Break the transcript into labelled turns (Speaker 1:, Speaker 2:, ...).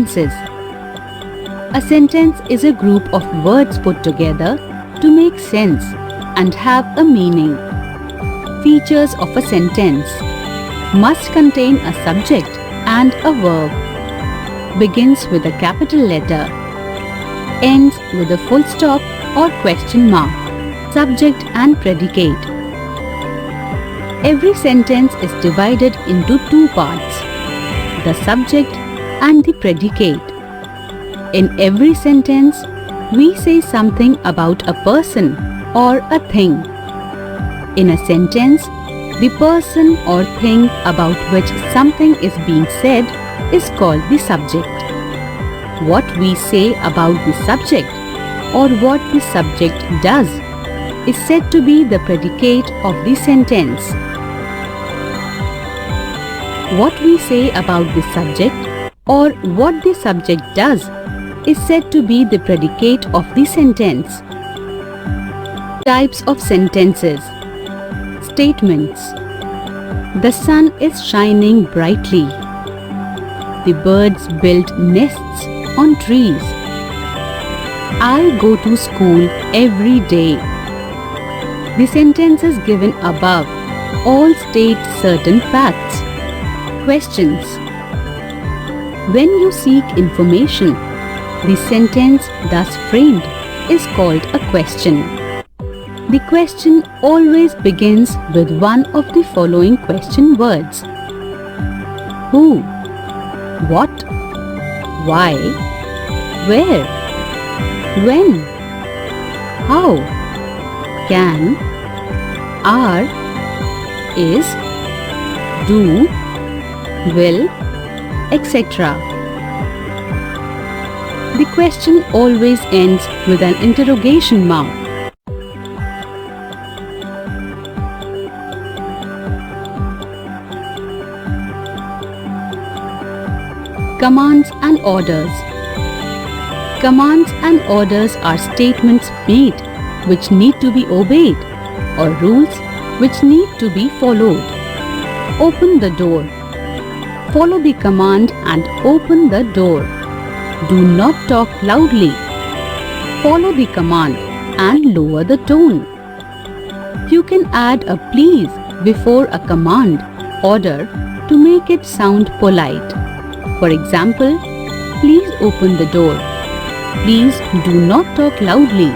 Speaker 1: sentences. A sentence is a group of words put together to make sense and have a meaning. Features of a sentence: must contain a subject and a verb, begins with a capital letter, ends with a full stop or question mark, subject and predicate. Every sentence is divided into two parts: the subject and the predicate. In every sentence, we say something about a person or a thing. In a sentence, the person or thing about which something is being said is called the subject. What we say about the subject or what the subject does is said to be the predicate of the sentence. What we say about the subject or what the subject does is said to be the predicate of the sentence. Types of sentences. Statements: the sun is shining brightly. The birds build nests on trees. I go to school every day. The sentences given above all state certain facts. Questions: when you seek information, the sentence thus framed is called a question. The question always begins with one of the following question words: who, what, why, where, when, how, can, are, is, do, will, etc. The question always ends with an interrogation mark. Commands and orders. Commands and orders are statements made which need to be obeyed or rules which need to be followed. Open the door. Follow the command and open the door. Do not talk loudly. Follow the command and lower the tone. You can add a please before a command, order to make it sound polite. For example, please open the door. Please do not talk loudly.